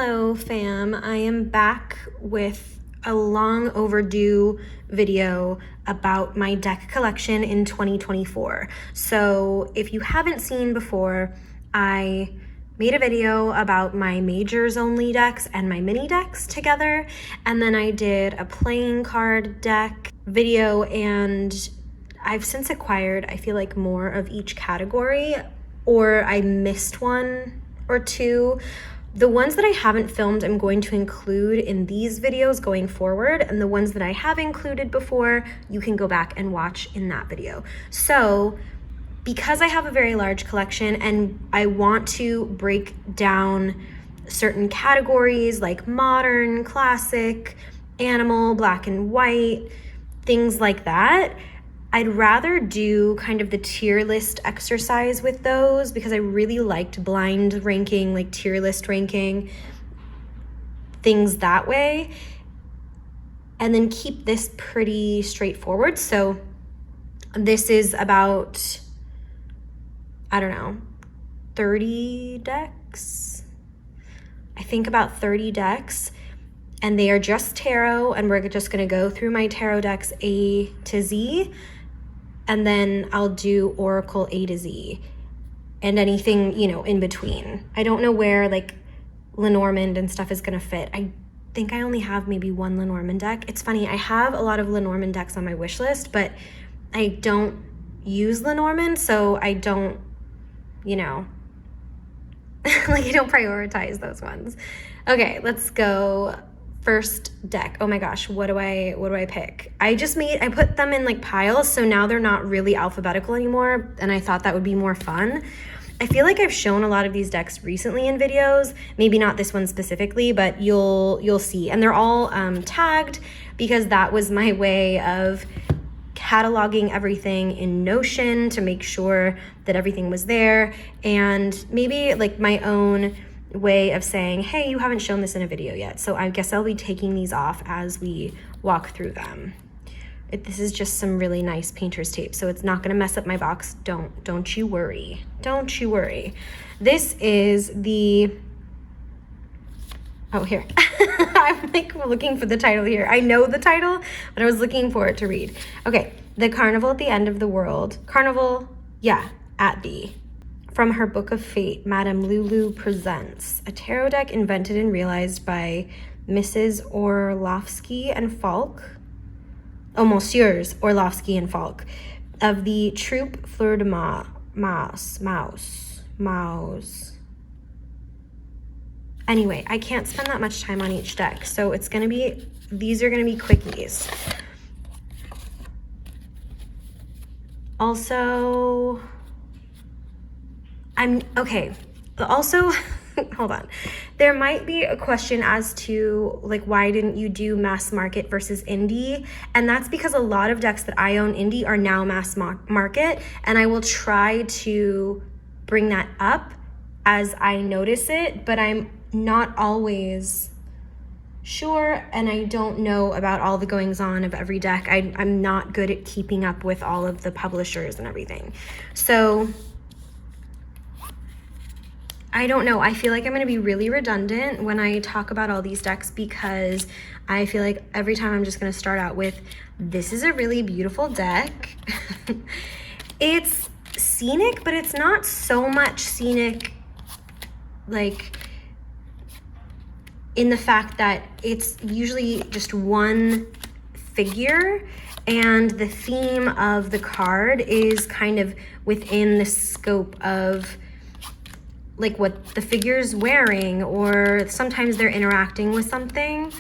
Hello fam, I am back with a long overdue video about my deck collection in 2024. So if you haven't seen before, I made a video about my majors only decks and my mini decks together, and then I did a playing card deck video, and I've since acquired, I feel like, more of each category, or I missed one or two. The ones that I haven't filmed, I'm going to include in these videos going forward, and the ones that I have included before, you can go back and watch in that video. So because I have a very large collection and I want to break down certain categories like modern, classic, animal, black and white, things like that, I'd rather do kind of the tier list exercise with those, because I really liked blind ranking, like tier list ranking, things that way, and then keep this pretty straightforward. So this is about, I don't know, 30 decks? I think about 30 decks, and they are just tarot, and we're just gonna go through my tarot decks A to Z, and then I'll do Oracle A to Z and anything, you know, in between. I don't know where like Lenormand and stuff is gonna fit. I think I only have maybe one Lenormand deck. It's funny, I have a lot of Lenormand decks on my wish list, but I don't use Lenormand, so I don't, you know, like I don't prioritize those ones. Okay, let's go. First deck. Oh my gosh, what do I pick? I put them in like piles, so now they're not really alphabetical anymore, and I thought that would be more fun. I feel like I've shown a lot of these decks recently in videos, maybe not this one specifically, but you'll see. And they're all tagged, because that was my way of cataloging everything in Notion to make sure that everything was there, and maybe like my own way of saying, hey, you haven't shown this in a video yet, so I guess I'll be taking these off as we walk through them. This is just some really nice painter's tape, so it's not gonna mess up my box. Don't you worry. Don't you worry. This is the, oh, here. I'm like looking for the title here. I know the title, but I was looking for it to read. Okay, The Carnival at the End of the World. Carnival, yeah, at the. From her Book of Fate, Madame Lulu presents a tarot deck invented and realized by Mrs. Orlovsky and Falk, Messieurs Orlovsky and Falk, of the troupe Fleur de Mouse. Anyway, I can't spend that much time on each deck, so these are gonna be quickies. Also, hold on. There might be a question as to like, why didn't you do mass market versus indie? And that's because a lot of decks that I own indie are now mass market, and I will try to bring that up as I notice it, but I'm not always sure, and I don't know about all the goings on of every deck. I'm not good at keeping up with all of the publishers and everything. So I don't know. I feel like I'm going to be really redundant when I talk about all these decks, because I feel like every time I'm just going to start out with, this is a really beautiful deck. It's scenic, but it's not so much scenic, like in the fact that it's usually just one figure, and the theme of the card is kind of within the scope of like what the figure's wearing, or sometimes they're interacting with something,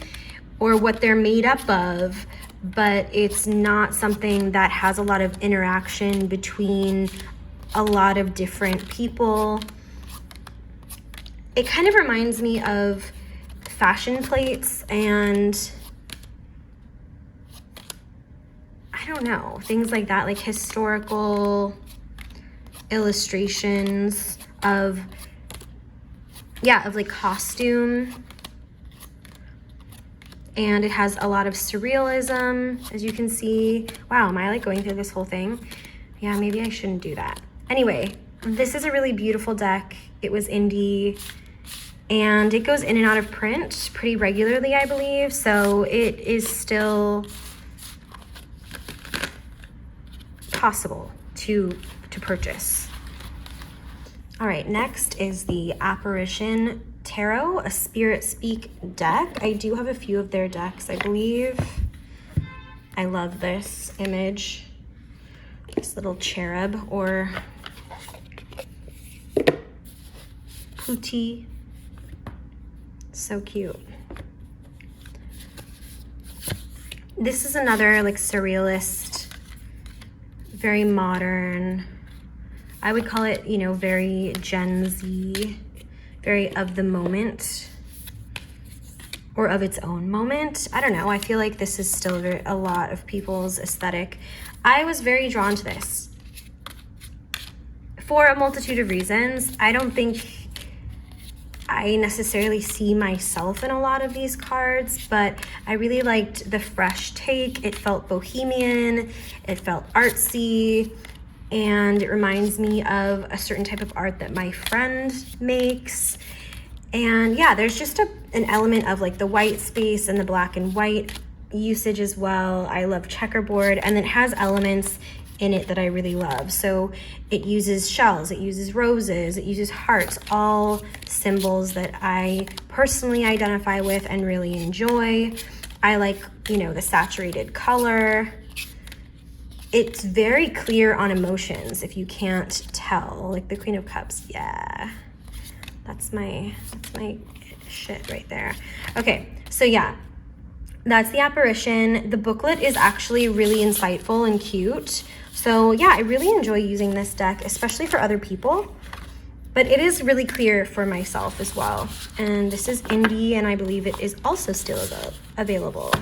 or what they're made up of, but it's not something that has a lot of interaction between a lot of different people. It kind of reminds me of fashion plates and I don't know, things like that, like historical illustrations of like costume, and it has a lot of surrealism, as you can see. Wow, am I like going through this whole thing? Yeah, maybe I shouldn't do that. Anyway, this is a really beautiful deck. It was indie, and it goes in and out of print pretty regularly, I believe, so it is still possible to purchase. All right, next is the Apparition Tarot, a Spirit Speak deck. I do have a few of their decks, I believe. I love this image, this little cherub or putti. So cute. This is another like surrealist, very modern. I would call it, you know, very Gen Z, very of the moment or of its own moment. I don't know. I feel like this is still a lot of people's aesthetic. I was very drawn to this for a multitude of reasons. I don't think I necessarily see myself in a lot of these cards, but I really liked the fresh take. It felt bohemian, it felt artsy, and it reminds me of a certain type of art that my friend makes. And yeah, there's just an element of like the white space and the black and white usage as well. I love checkerboard, and it has elements in it that I really love. So it uses shells, it uses roses, it uses hearts, all symbols that I personally identify with and really enjoy. I like, you know, the saturated color. It's very clear on emotions if you can't tell. Like the Queen of Cups, yeah. That's my shit right there. Okay, so yeah, that's the Apparition. The booklet is actually really insightful and cute. So yeah, I really enjoy using this deck, especially for other people, but it is really clear for myself as well. And this is indie, and I believe it is also still available.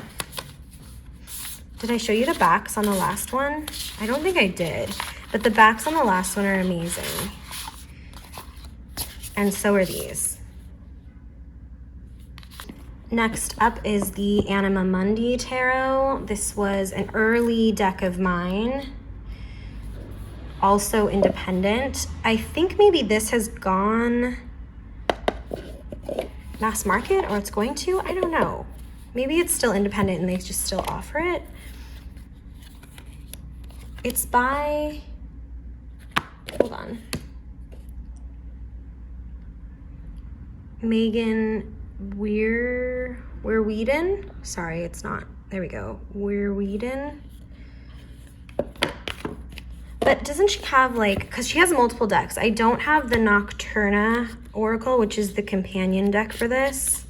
Did I show you the backs on the last one? I don't think I did, but the backs on the last one are amazing. And so are these. Next up is the Animamundi Tarot. This was an early deck of mine, also independent. I think maybe this has gone mass market, or it's going to, I don't know. Maybe it's still independent and they just still offer it. It's by, hold on, Megan Weirweeden. Sorry, it's not. There we go. Weirweeden. But doesn't she have like, because she has multiple decks. I don't have the Nocturna Oracle, which is the companion deck for this.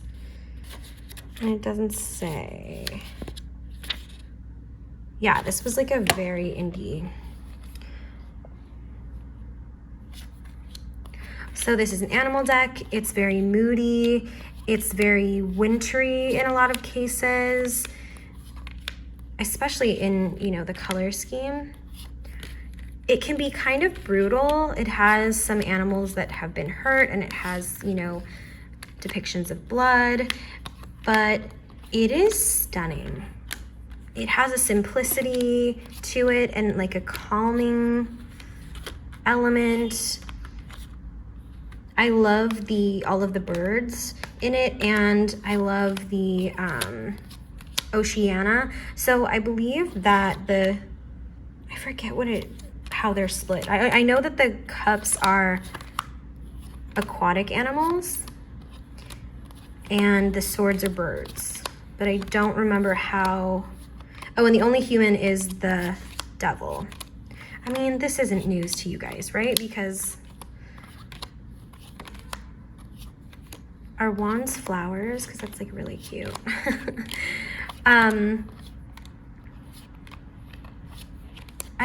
And it doesn't say. Yeah, this was like a very indie. So this is an animal deck. It's very moody. It's very wintry in a lot of cases, especially in, you know, the color scheme. It can be kind of brutal. It has some animals that have been hurt, and it has, you know, depictions of blood, but it is stunning. It has a simplicity to it and like a calming element. I love all of the birds in it, and I love the Oceana. So I believe that I forget how they're split. I know that the cups are aquatic animals and the swords are birds, but I don't remember how. Oh, and the only human is the devil. I mean, this isn't news to you guys, right? Because are wands flowers? Because that's like really cute. I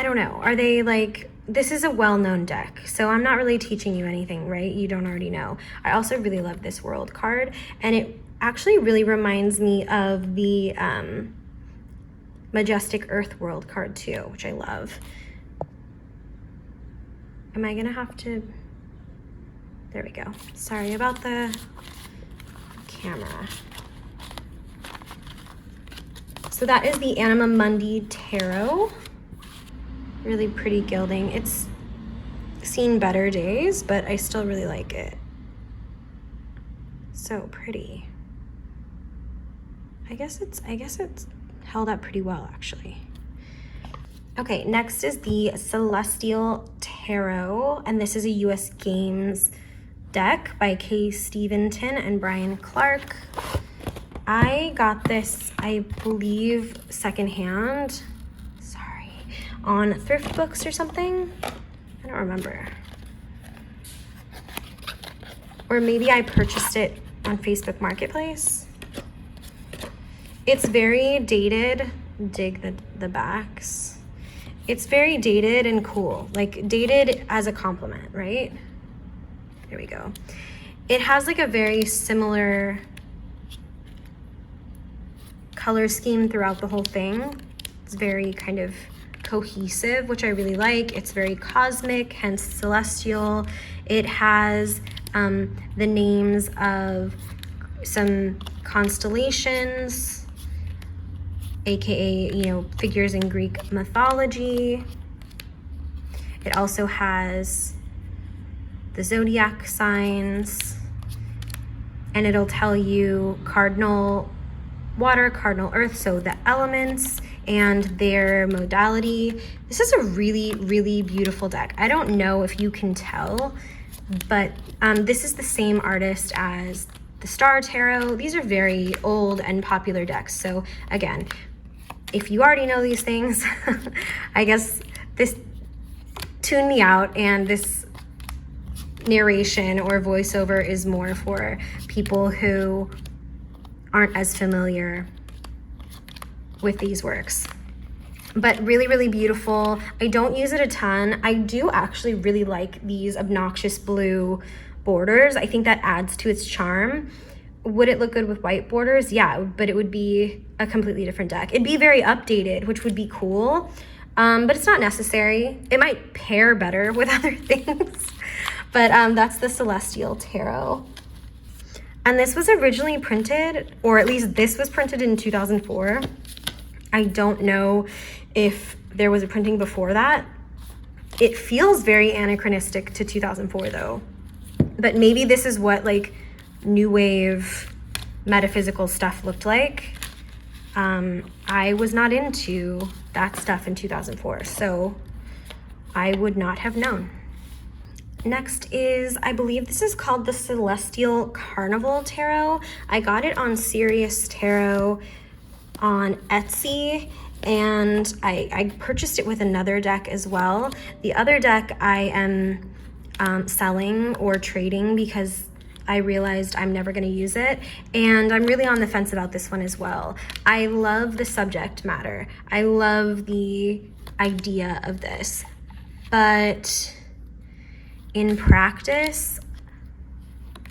don't know. Are they like, this is a well-known deck, so I'm not really teaching you anything, right? You don't already know. I also really love this world card, and it actually really reminds me of the Majestic Earth world card too, which I love. Am I gonna have to, there we go. Sorry about the camera. So that is the Animamundi Tarot. Really pretty gilding. It's seen better days, but I still really like it. So pretty. I guess it's held up pretty well, actually. Okay, next is the Celestial Tarot, and this is a US Games deck by Kay Steventon and Brian Clark. I got this, I believe, secondhand, on thrift books or something. I don't remember. Or maybe I purchased it on Facebook Marketplace. It's very dated. Dig the backs. It's very dated and cool. Like, dated as a compliment, right? There we go. It has like a very similar color scheme throughout the whole thing. It's very kind of cohesive, which I really like. It's very cosmic, hence celestial. It has the names of some constellations, aka, you know, figures in Greek mythology. It also has the zodiac signs, and it'll tell you cardinal water, cardinal earth, so the elements and their modality. This is a really, really beautiful deck. I don't know if you can tell, but this is the same artist as the Star Tarot. These are very old and popular decks. So again, if you already know these things, I guess this tune me out, and this narration or voiceover is more for people who aren't as familiar with these works. But really, really beautiful. I don't use it a ton. I do actually really like these obnoxious blue borders. I think that adds to its charm. Would it look good with white borders? Yeah, but it would be a completely different deck. It'd be very updated, which would be cool, but it's not necessary. It might pair better with other things. But that's the Celestial Tarot. And this was originally printed, or at least this was printed in 2004. I don't know if there was a printing before that. It feels very anachronistic to 2004 though. But maybe this is what like new wave metaphysical stuff looked like. I was not into that stuff in 2004, so I would not have known. Next is, I believe this is called the Celestial Carnival Tarot. I got it on Serious Tarot on Etsy, and I purchased it with another deck as well. The other deck I am selling or trading because I realized I'm never going to use it, and I'm really on the fence about this one as well. I love the subject matter. I love the idea of this, but in practice,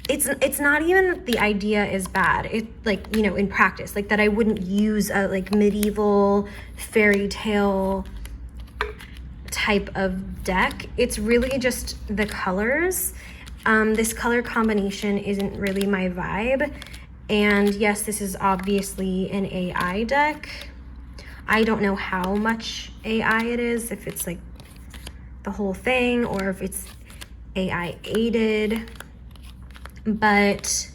it's not even that the idea is bad. It, like, you know, in practice, like that I wouldn't use a like medieval fairy tale type of deck. It's really just the colors. This color combination isn't really my vibe. And yes, this is obviously an AI deck. I don't know how much AI it is, if it's like the whole thing or if it's AI aided, but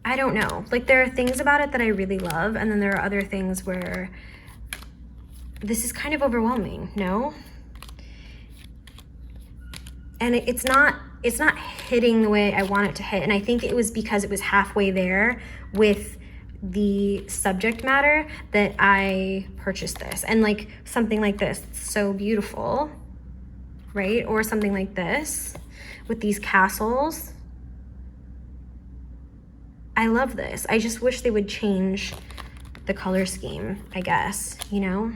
I don't know. Like, there are things about it that I really love, and then there are other things where this is kind of overwhelming, no? And it's not hitting the way I want it to hit, and I think it was because it was halfway there with the subject matter that I purchased this. And like something like this, it's so beautiful, right? Or something like this with these castles. I love this. I just wish they would change the color scheme, I guess, you know?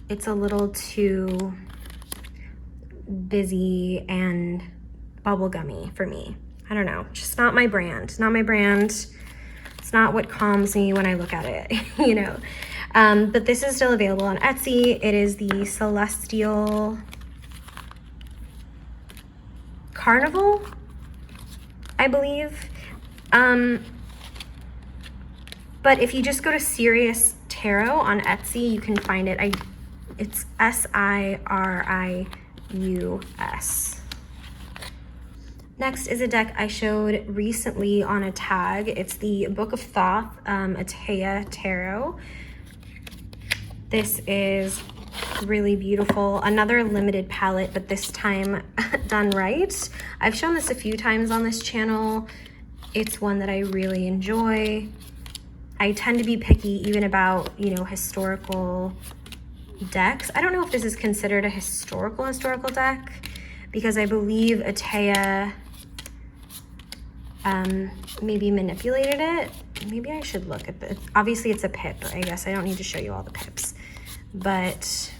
It's a little too busy and bubblegummy for me. I don't know, just not my brand. Not my brand. It's not what calms me when I look at it, you know? But this is still available on Etsy. It is the Celestial Carnival, I believe. But if you just go to Serious Tarot on Etsy, you can find it. It's SIRIUS. Next is a deck I showed recently on a tag. It's the Book of Thoth, Atea Tarot. This is really beautiful. Another limited palette, but this time done right. I've shown this a few times on this channel. It's one that I really enjoy. I tend to be picky even about, you know, historical decks. I don't know if this is considered a historical deck, because I believe Atea maybe manipulated it. Maybe I should look at this. Obviously it's a pip. I guess I don't need to show you all the pips, but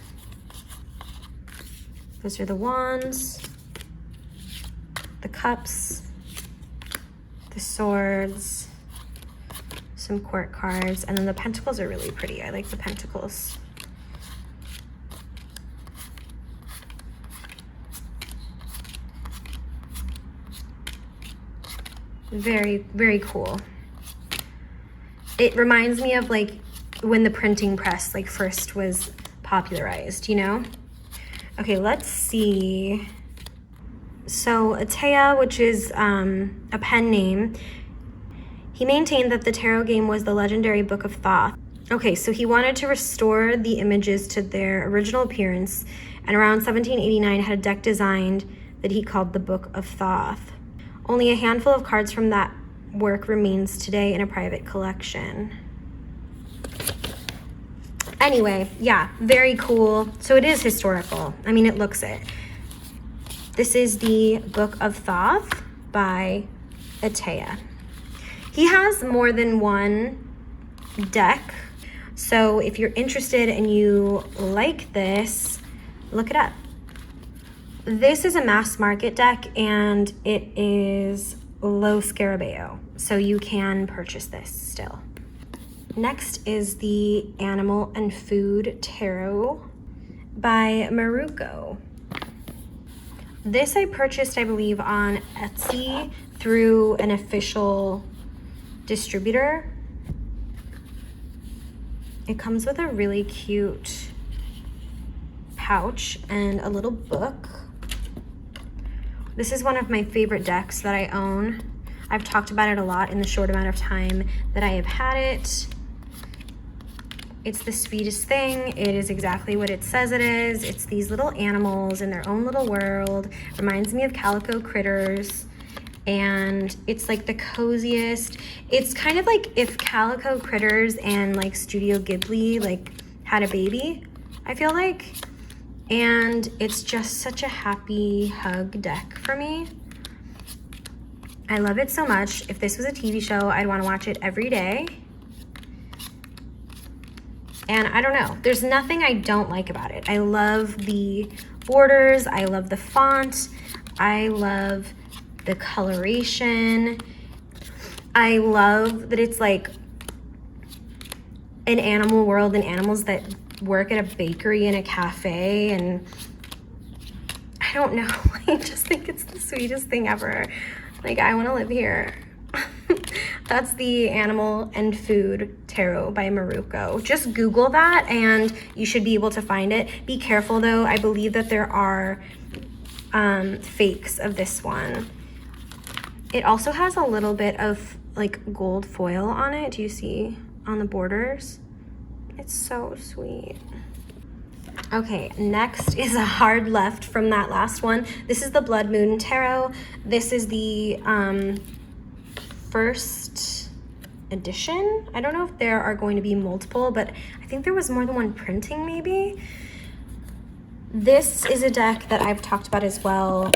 those are the wands, the cups, the swords, some court cards, and then the pentacles are really pretty. I like the pentacles. Very, very cool. It reminds me of like when the printing press like first was popularized, you know? Okay, let's see. So Atea, which is a pen name, he maintained that the tarot game was the legendary Book of Thoth. Okay, so he wanted to restore the images to their original appearance, and around 1789 had a deck designed that he called the Book of Thoth. Only a handful of cards from that work remains today in a private collection. Anyway, yeah, very cool. So it is historical. I mean, it looks it. This is the Book of Thoth by Atea. He has more than one deck. So if you're interested and you like this, look it up. This is a mass market deck and it is low scarabeo, so you can purchase this still. Next is the Animal and Food Tarot by Maruko. This I purchased, I believe, on Etsy through an official distributor. It comes with a really cute pouch and a little book. This is one of my favorite decks that I own. I've talked about it a lot in the short amount of time that I have had it. It's the sweetest thing. It is exactly what it says it is. It's these little animals in their own little world. Reminds me of Calico Critters. And it's like the coziest. It's kind of like if Calico Critters and like Studio Ghibli like had a baby, I feel like. And it's just such a happy hug deck for me. I love it so much. If this was a TV show, I'd want to watch it every day. And I don't know, there's nothing I don't like about it. I love the borders, I love the font, I love the coloration. I love that it's like an animal world and animals that work at a bakery and a cafe, and I don't know, I just think it's the sweetest thing ever. Like, I want to live here. That's the Animal and Food Tarot by Maruko. Just Google that and you should be able to find it. Be careful though, I believe that there are fakes of this one. It also has a little bit of like gold foil on it. Do you see on the borders? It's so sweet. Okay, next is a hard left from that last one. This is the Blood Moon Tarot. This is the first edition. I don't know if there are going to be multiple, but I think there was more than one printing maybe. This is a deck that I've talked about as well.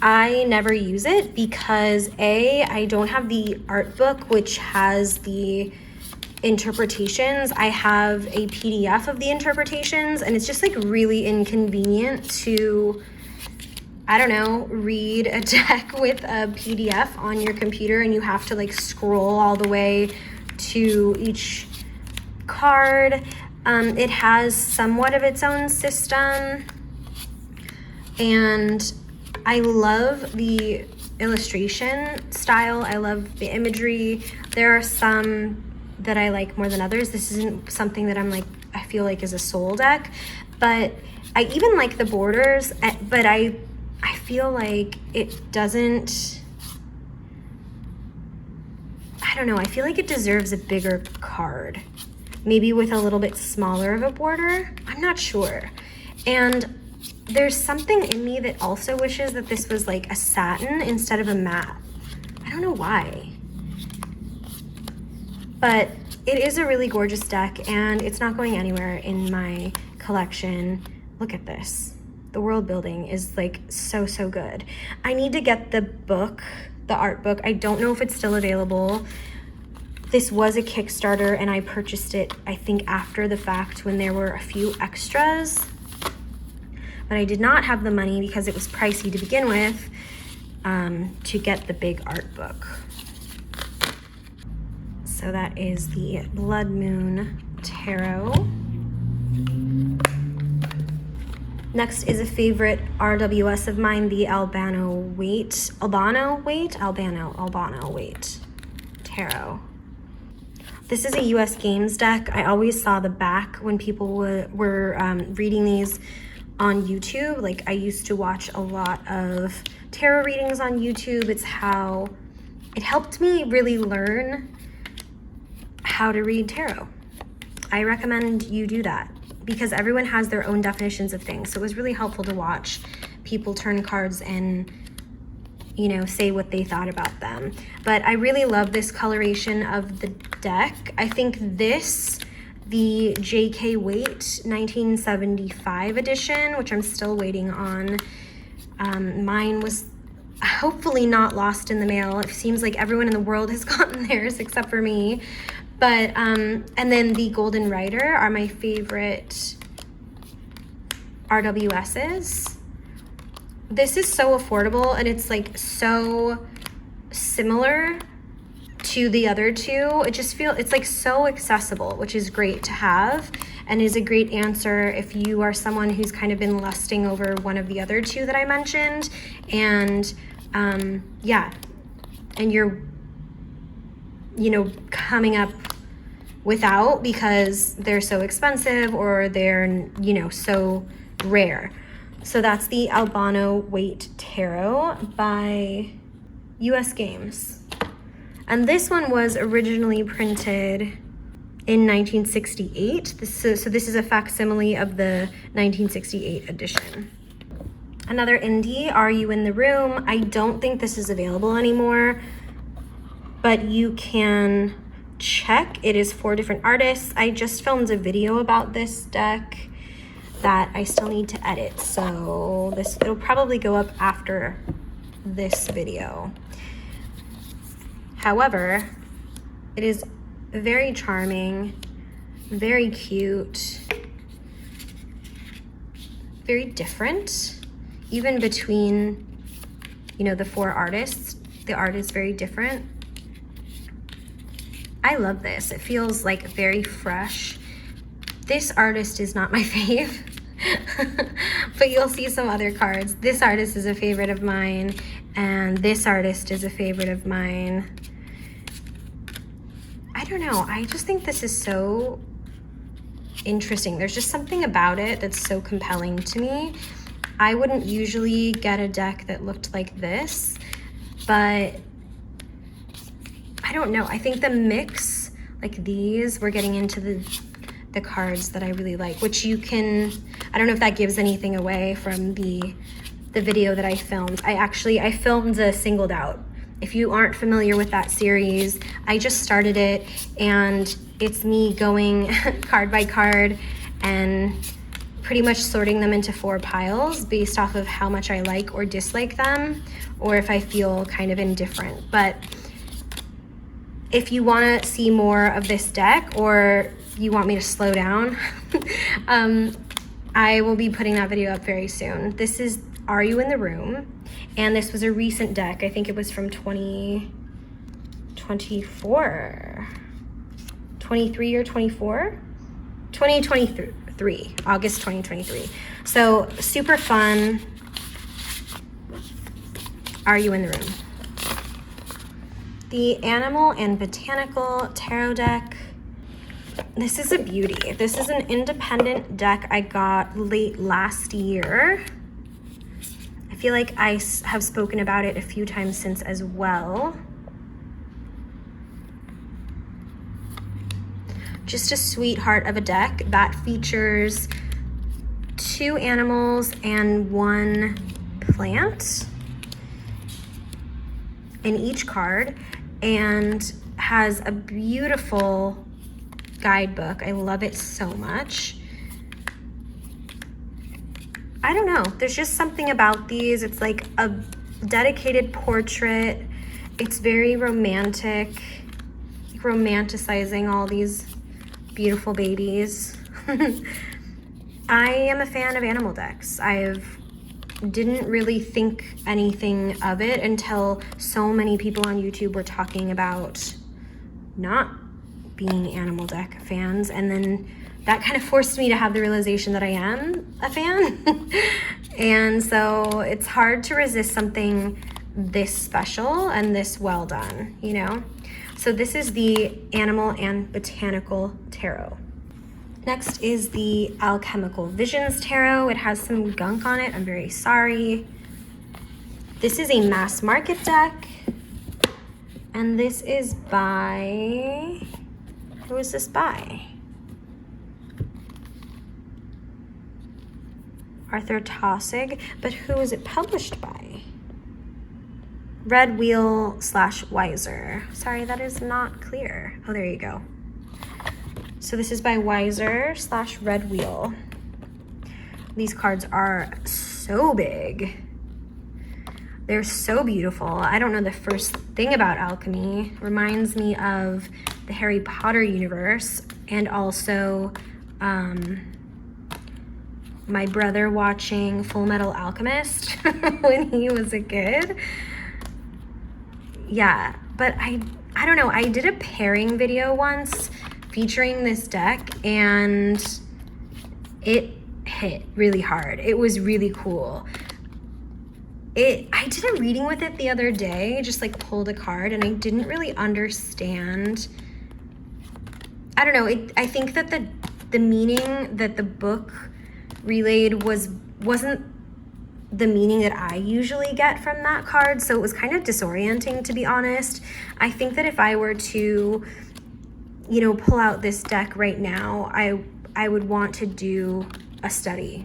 I never use it because I don't have the art book which has the interpretations. I have a PDF of the interpretations and it's just like really inconvenient to, I don't know, read a deck with a PDF on your computer and you have to like scroll all the way to each card. It has somewhat of its own system and I love the illustration style. I love the imagery. There are some that I like more than others. This isn't something that I'm like, I feel like is a soul deck, but I even like the borders, but I feel like it doesn't, I don't know, I feel like it deserves a bigger card. Maybe with a little bit smaller of a border. I'm not sure. And there's something in me that also wishes that this was like a satin instead of a matte. I don't know why. But it is a really gorgeous deck, and it's not going anywhere in my collection. Look at this. The world building is like so, so good. I need to get the book, the art book. I don't know if it's still available. This was a Kickstarter, and I purchased it, I think, after the fact when there were a few extras. But I did not have the money because it was pricey to begin with to get the big art book. So that is the Blood Moon Tarot. Next is a favorite RWS of mine, the Albano Weight Tarot. This is a US Games deck. I always saw the back when people were reading these on YouTube. Like, I used to watch a lot of tarot readings on YouTube. It's how it helped me really learn how to read tarot. I recommend you do that because everyone has their own definitions of things. So it was really helpful to watch people turn cards and, you know, say what they thought about them. But I really love this coloration of the deck. I think this, the J.K. Waite 1975 edition, which I'm still waiting on, mine was hopefully not lost in the mail. It seems like everyone in the world has gotten theirs except for me. But, and then the Golden Rider are my favorite RWSs. This is so affordable, and it's like so similar to the other two. It just feels, it's like so accessible, which is great to have, and is a great answer if you are someone who's kind of been lusting over one of the other two that I mentioned. And yeah, and you're, you know, coming up without because they're so expensive or they're, you know, so rare. So that's the Albano Weight Tarot by US Games. And this one was originally printed in 1968. So this is a facsimile of the 1968 edition. Another indie, Are You in the Room? I don't think this is available anymore, but you can check. It is 4 different artists. I just filmed a video about this deck that I still need to edit, so it'll probably go up after this video. However, it is very charming, very cute, very different. Even between, you know, the 4 artists, the art is very different. I love this. It feels like very fresh. This artist is not my fave, but you'll see some other cards. This artist is a favorite of mine, and this artist is a favorite of mine. I don't know. I just think this is so interesting. There's just something about it that's so compelling to me. I wouldn't usually get a deck that looked like this, but I don't know. I think the mix, like these, we're getting into the cards that I really like, which you can, I don't know if that gives anything away from the video that I filmed. I filmed a Singled Out. If you aren't familiar with that series, I just started it, and it's me going card by card and pretty much sorting them into 4 piles based off of how much I like or dislike them, or if I feel kind of indifferent. But if you want to see more of this deck, or you want me to slow down, I will be putting that video up very soon. This is Are You in the Room? And this was a recent deck. I think it was from 2024, 23 or 24? 2023, August 2023. So super fun. Are You in the Room? The Animal and Botanical Tarot deck. This is a beauty. This is an independent deck I got late last year. If feel like I have spoken about it a few times since as well. Just a sweetheart of a deck that features 2 animals and 1 plant in each card, and has a beautiful guidebook. I love it so much. I don't know, there's just something about these. It's like a dedicated portrait. It's very romantic, romanticizing all these beautiful babies. I am a fan of animal decks. Didn't really think anything of it until so many people on YouTube were talking about not being animal deck fans, and then that kind of forced me to have the realization that I am a fan. And so it's hard to resist something this special and this well done, you know? So this is the Animal and Botanical Tarot. Next is the Alchemical Visions Tarot. It has some gunk on it, I'm very sorry. This is a mass market deck. And this is by, who is this by? Arthur Tossig, but who is it published by? Red Wheel / Wiser. Sorry, that is not clear. Oh, there you go. So this is by Wiser / Red Wheel. These cards are so big. They're so beautiful. I don't know the first thing about alchemy. Reminds me of the Harry Potter universe, and also my brother watching Full Metal Alchemist when he was a kid. Yeah, but I don't know. I did a pairing video once featuring this deck, and it hit really hard. It was really cool. I did a reading with it the other day, just like pulled a card, and I didn't really understand. I don't know. I think that the meaning that the book relayed wasn't the meaning that I usually get from that card, so it was kind of disorienting, to be honest. I think that if I were to, you know, pull out this deck right now, I would want to do a study,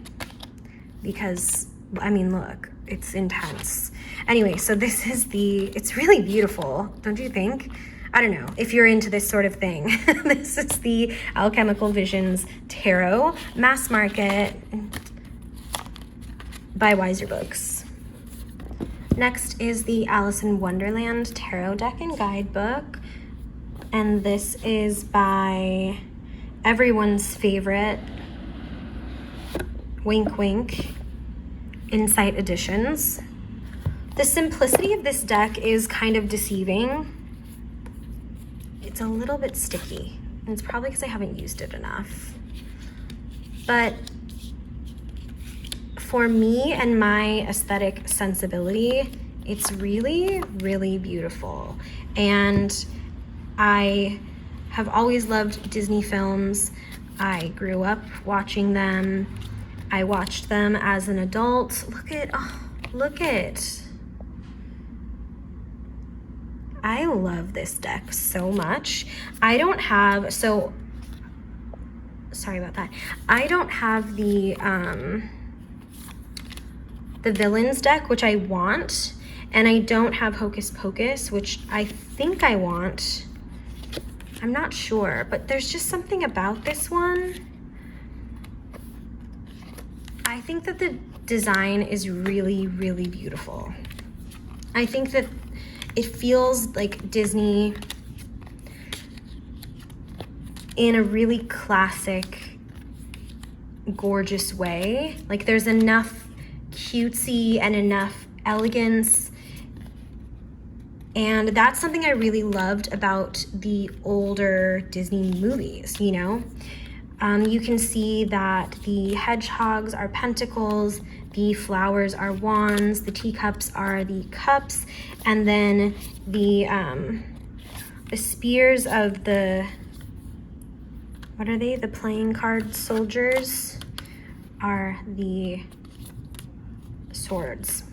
because I mean, look, it's intense. Anyway, so this is it's really beautiful, don't you think? I don't know if you're into this sort of thing. This is the Alchemical Visions Tarot, mass market, by Wiser Books. Next is the Alice in Wonderland Tarot deck and guidebook. And this is by everyone's favorite, wink wink, Insight Editions. The simplicity of this deck is kind of deceiving. It's a little bit sticky, and it's probably because I haven't used it enough. But for me and my aesthetic sensibility, it's really, really beautiful. And I have always loved Disney films. I grew up watching them. I watched them as an adult. Look at. I love this deck so much. I don't have, sorry about that. I don't have the Villains deck, which I want, and I don't have Hocus Pocus, which I think I want. I'm not sure, but there's just something about this one. I think that the design is really, really beautiful. I think that it feels like Disney in a really classic, gorgeous way. Like there's enough cutesy and enough elegance. And that's something I really loved about the older Disney movies, you know? You can see that the hedgehogs are pentacles, the flowers are wands, the teacups are the cups, and then the spears of the, what are they? The playing card soldiers are the swords.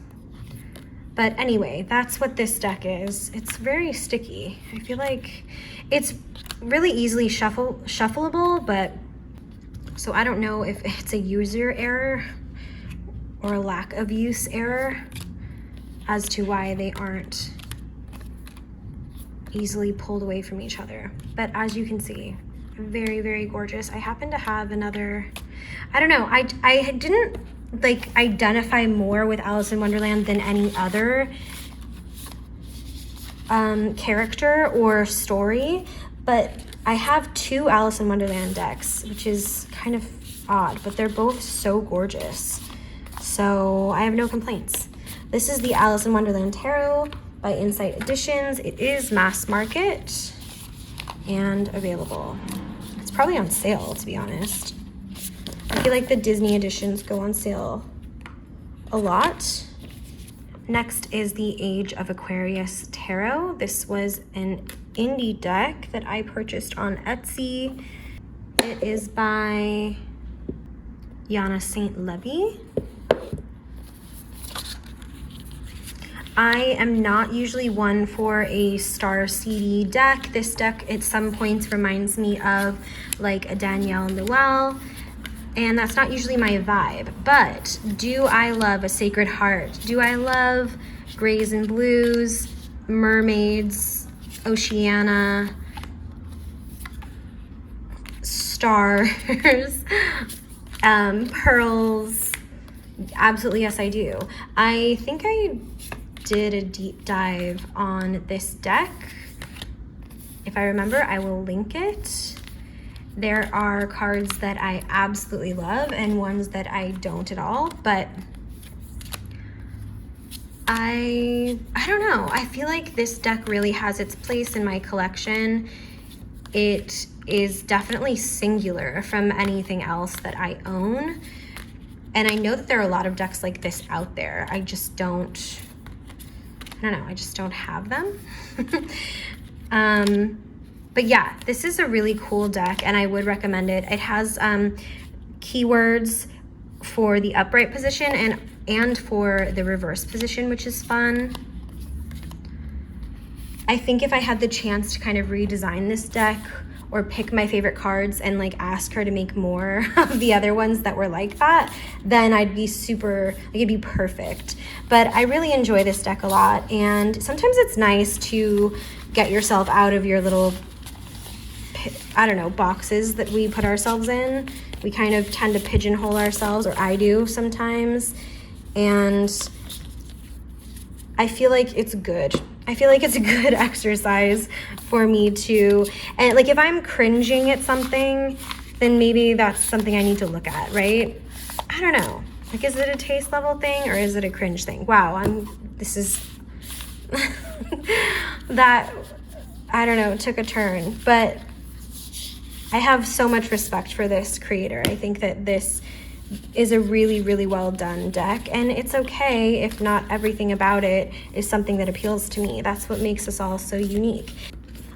But anyway, that's what this deck is. It's very sticky. I feel like it's really easily shuffleable, but so I don't know if it's a user error or a lack of use error as to why they aren't easily pulled away from each other. But as you can see, very, very gorgeous. I happen to have another, I don't know, I didn't like identify more with Alice in Wonderland than any other character or story, but I have two Alice in Wonderland decks, which is kind of odd, but they're both so gorgeous. So I have no complaints. This is the Alice in Wonderland Tarot by Insight Editions. It is mass market and available. It's probably on sale, to be honest. I feel like the Disney editions go on sale a lot. Next is the Age of Aquarius Tarot. This was an indie deck that I purchased on Etsy. It is by Yana St. Levy. I am not usually one for a star CD deck. This deck at some points reminds me of like a Danielle Noel, and that's not usually my vibe. But do I love a Sacred Heart? Do I love Grays and Blues, Mermaids, Oceana, Stars, Pearls? Absolutely, yes, I do. I think I did a deep dive on this deck. If I remember, I will link it. There are cards that I absolutely love and ones that I don't at all, but I don't know. I feel like this deck really has its place in my collection. It is definitely singular from anything else that I own. And I know that there are a lot of decks like this out there. I just don't know, I just don't have them. But yeah, this is a really cool deck and I would recommend it. It has keywords for the upright position and for the reverse position, which is fun. I think if I had the chance to kind of redesign this deck or pick my favorite cards and like ask her to make more of the other ones that were like that, then I'd be super, like it'd be perfect. But I really enjoy this deck a lot, and sometimes it's nice to get yourself out of your little, I don't know, boxes that we put ourselves in. We kind of tend to pigeonhole ourselves, or I do sometimes, and I feel like it's good. I feel like it's a good exercise for me to, and like if I'm cringing at something, then maybe that's something I need to look at, right? I don't know. Like, is it a taste level thing or is it a cringe thing? Wow, this is, that, I don't know, took a turn. But I have so much respect for this creator. I think that this is a really, really well done deck, and it's okay if not everything about it is something that appeals to me. That's what makes us all so unique.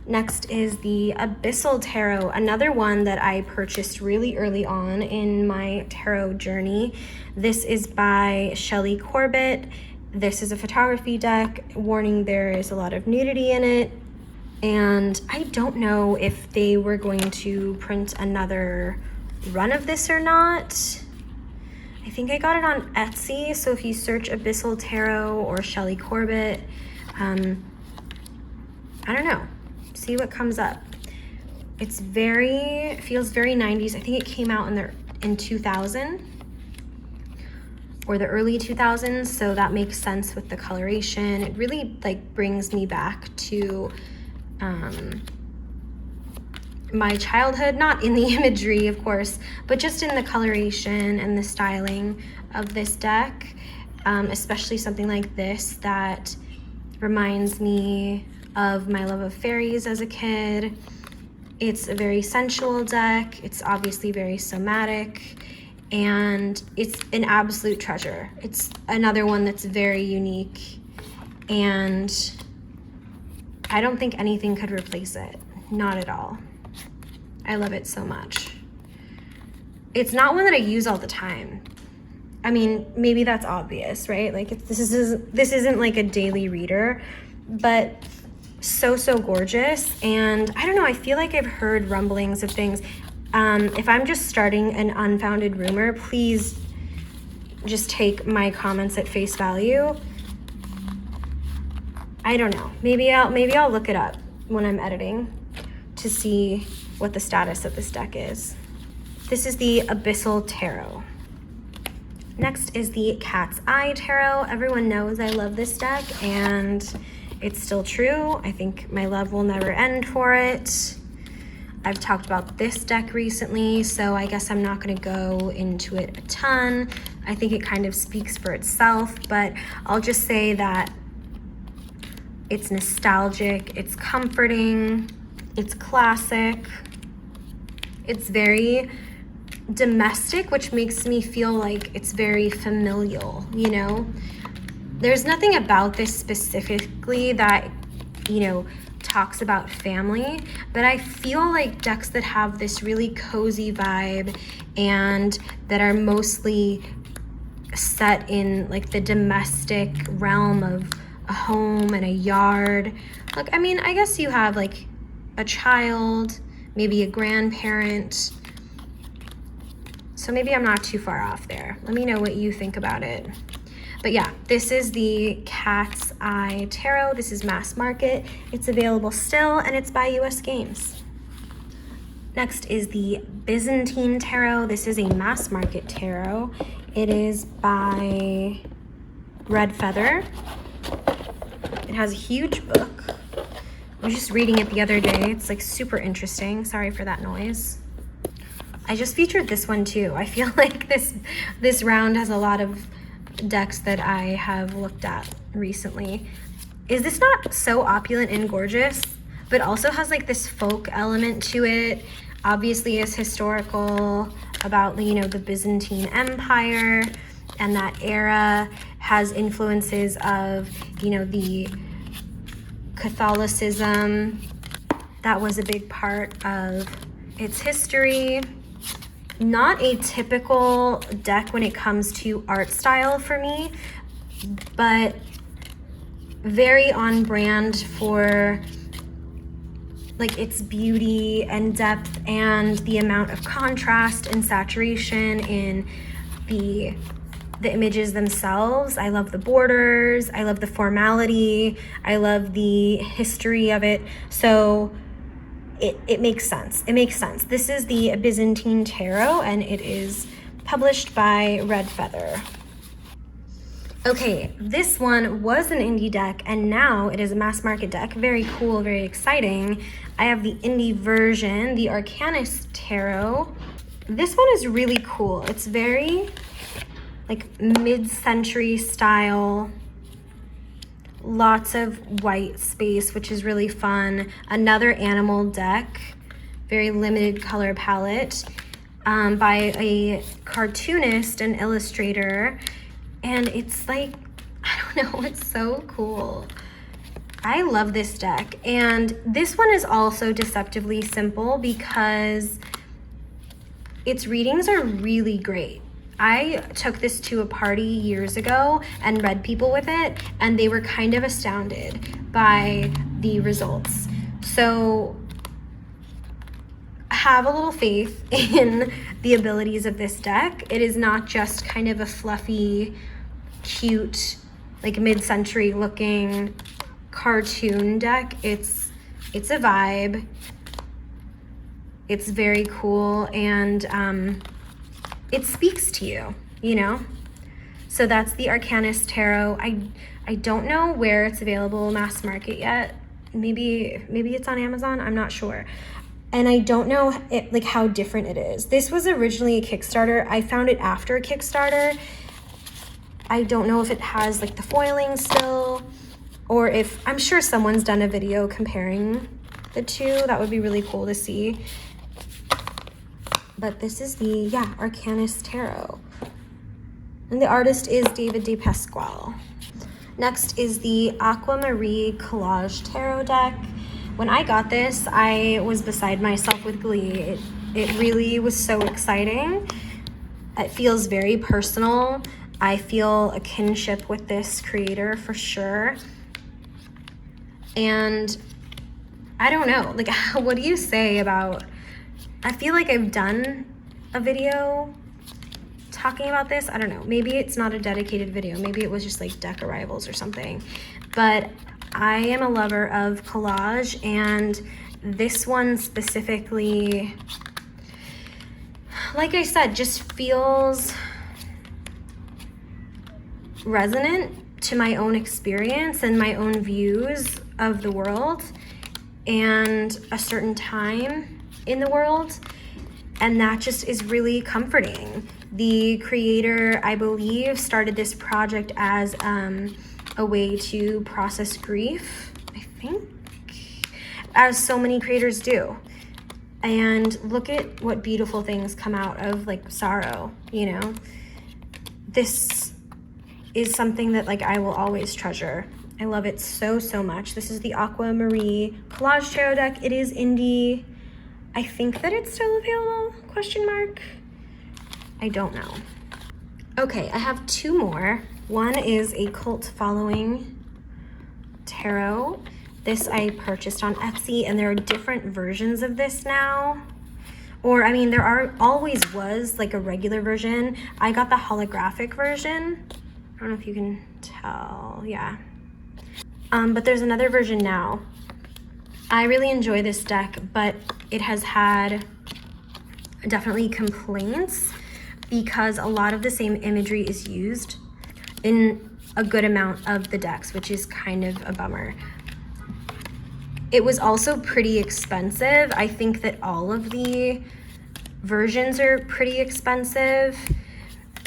Next is the Abyssal Tarot, another one that I purchased really early on in my tarot journey. This is by Shelley Corbett. This is a photography deck. Warning, there is a lot of nudity in it. And I don't know if they were going to print another run of this or not. I think I got it on Etsy, so if you search Abyssal Tarot or Shelley Corbett, I don't know, see what comes up. It's feels very 90s. I think it came out in 2000 or the early 2000s, so that makes sense with the coloration. It really like brings me back to my childhood, not in the imagery, of course, but just in the coloration and the styling of this deck, especially something like this that reminds me of my love of fairies as a kid. It's a very sensual deck. It's obviously very somatic, and it's an absolute treasure. It's another one that's very unique, and I don't think anything could replace it. Not at all. I love it so much. It's not one that I use all the time. I mean, maybe that's obvious, right? Like this isn't like a daily reader, but so gorgeous. And I don't know, I feel like I've heard rumblings of things. If I'm just starting an unfounded rumor, please just take my comments at face value. I don't know. Maybe I'll look it up when I'm editing to see what the status of this deck is. This is the Abyssal Tarot. Next is the Cat's Eye Tarot. Everyone knows I love this deck, and it's still true. I think my love will never end for it. I've talked about this deck recently, so I guess I'm not going to go into it a ton. I think it kind of speaks for itself, but I'll just say that it's nostalgic, it's comforting, it's classic, it's very domestic, which makes me feel like it's very familial, you know? There's nothing about this specifically that, you know, talks about family, but I feel like decks that have this really cozy vibe and that are mostly set in like the domestic realm of a home and a yard. Look, I mean, I guess you have like a child, maybe a grandparent. So maybe I'm not too far off there. Let me know what you think about it. But yeah, this is the Cat's Eye Tarot. This is mass market. It's available still, and it's by US Games. Next is the Byzantine Tarot. This is a mass market tarot. It is by Redfeather. It has a huge book. I was just reading it the other day. It's like super interesting. Sorry for that noise. I just featured this one too. I feel like this round has a lot of decks that I have looked at recently. Is this not so opulent and gorgeous, but also has like this folk element to it? Obviously is historical, about, you know, the Byzantine Empire and that era, has influences of, you know, the Catholicism that was a big part of its history. Not a typical deck when it comes to art style for me, but very on brand for like its beauty and depth and the amount of contrast and saturation in the images themselves. I love the borders, I love the formality, I love the history of it. So it makes sense. It makes sense. This is the Byzantine Tarot, and it is published by Redfeather. Okay, this one was an indie deck, and now it is a mass market deck. Very cool, very exciting. I have the indie version, the Arcanist Tarot. This one is really cool. It's very like mid-century style. Lots of white space, which is really fun. Another animal deck, very limited color palette, by a cartoonist and illustrator. And it's like, I don't know, it's so cool. I love this deck. And this one is also deceptively simple because its readings are really great. I took this to a party years ago and read people with it, and they were kind of astounded by the results. So have a little faith in the abilities of this deck. It is not just kind of a fluffy, cute, like mid-century looking cartoon deck. It's a vibe. It's very cool, and it speaks to you, you know? So that's the Arcanist Tarot. I don't know where it's available mass market yet. Maybe it's on Amazon, I'm not sure. And I don't know like how different it is. This was originally a Kickstarter. I found it after a Kickstarter. I don't know if it has like the foiling still, or if, I'm sure someone's done a video comparing the two. That would be really cool to see. But this is the, Arcanist Tarot. And the artist is David De Pasquale. Next is the Aquamarine Collage Tarot deck. When I got this, I was beside myself with glee. It really was so exciting. It feels very personal. I feel a kinship with this creator for sure. And I don't know, like, what do you say about, I feel like I've done a video talking about this. I don't know, maybe it's not a dedicated video. Maybe it was just like deck arrivals or something. But I am a lover of collage, and this one specifically, like I said, just feels resonant to my own experience and my own views of the world and a certain time in the world, and that just is really comforting. The creator, I believe, started this project as a way to process grief, I think, as so many creators do. And look at what beautiful things come out of like sorrow, you know? This is something that like I will always treasure. I love it so, so much. This is the Aquamarine Collage Tarot deck. It is indie. I think that it's still available, question mark. I don't know. Okay, I have two more. One is a cult following tarot. This I purchased on Etsy, and there are different versions of this now. Or, I mean, always was like a regular version. I got the holographic version. I don't know if you can tell, yeah. But there's another version now. I really enjoy this deck, but it has had definitely complaints because a lot of the same imagery is used in a good amount of the decks, which is kind of a bummer. It was also pretty expensive. I think that all of the versions are pretty expensive,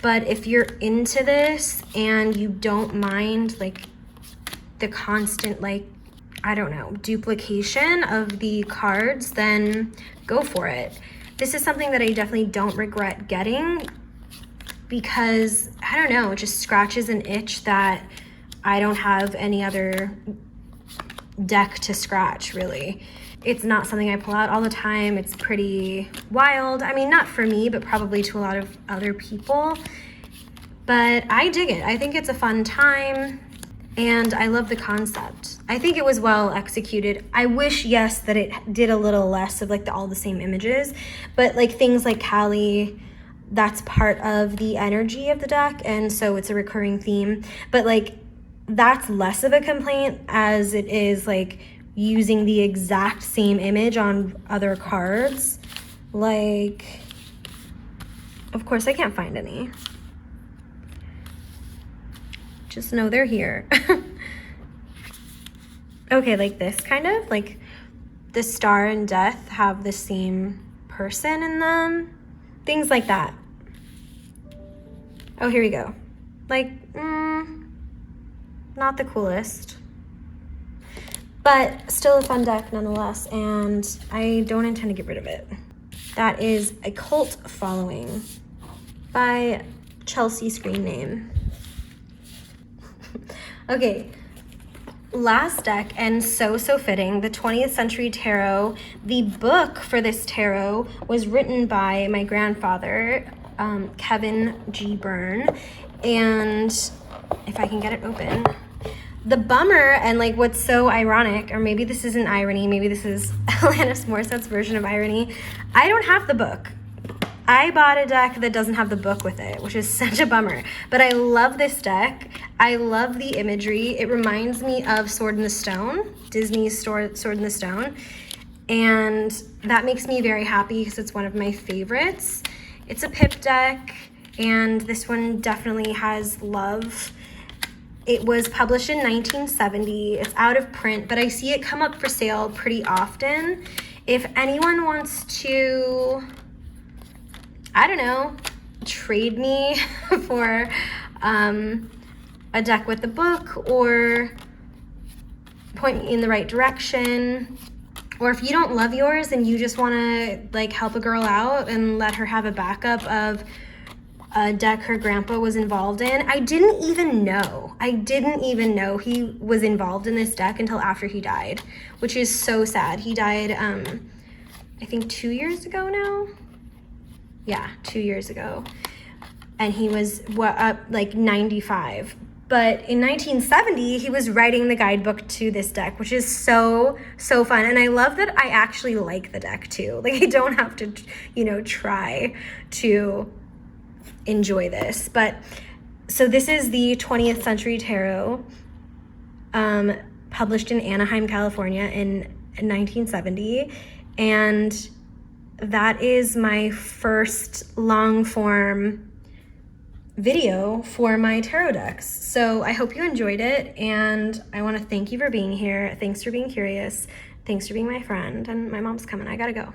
but if you're into this and you don't mind like the constant, like, I don't know, duplication of the cards, then go for it. This is something that I definitely don't regret getting because, I don't know, it just scratches an itch that I don't have any other deck to scratch, really. It's not something I pull out all the time. It's pretty wild. I mean, not for me, but probably to a lot of other people. But I dig it. I think it's a fun time, and I love the concept. I think it was well executed. I wish, yes, that it did a little less of like all the same images, but like things like Kali, that's part of the energy of the deck, and so it's a recurring theme. But like that's less of a complaint as it is like using the exact same image on other cards. Like, of course I can't find any. Just know they're here. Okay, like this kind of, like the star and death have the same person in them. Things like that. Oh, here we go. Like, not the coolest, but still a fun deck nonetheless, and I don't intend to get rid of it. That is A Cult Following by Chelsea Screen Name. Okay, last deck, and so fitting, the 20th Century Tarot. The book for this tarot was written by my grandfather, Kevin G. Byrne, and if I can get it open. The bummer, and like what's so ironic, or maybe this isn't irony, maybe this is Alanis Morissette's version of irony, I don't have the book. I bought a deck that doesn't have the book with it, which is such a bummer. But I love this deck. I love the imagery. It reminds me of Sword in the Stone, Disney's Sword in the Stone. And that makes me very happy because it's one of my favorites. It's a pip deck, and this one definitely has love. It was published in 1970. It's out of print, but I see it come up for sale pretty often. If anyone wants to, I don't know, trade me for a deck with the book, or point me in the right direction, or if you don't love yours and you just want to like help a girl out and let her have a backup of a deck her grandpa was involved in. I didn't even know he was involved in this deck until after he died, which is so sad. He died, I think 2 years ago now. Yeah, 2 years ago. and he was like 95. But in 1970, he was writing the guidebook to this deck, which is so fun. And I love that I actually like the deck too. Like, I don't have to, try to enjoy this. But so this is the 20th Century Tarot, published in Anaheim, California in 1970. And that is my first long form video for my tarot decks. So I hope you enjoyed it, and I want to thank you for being here. Thanks for being curious. Thanks for being my friend, and my mom's coming. I gotta go.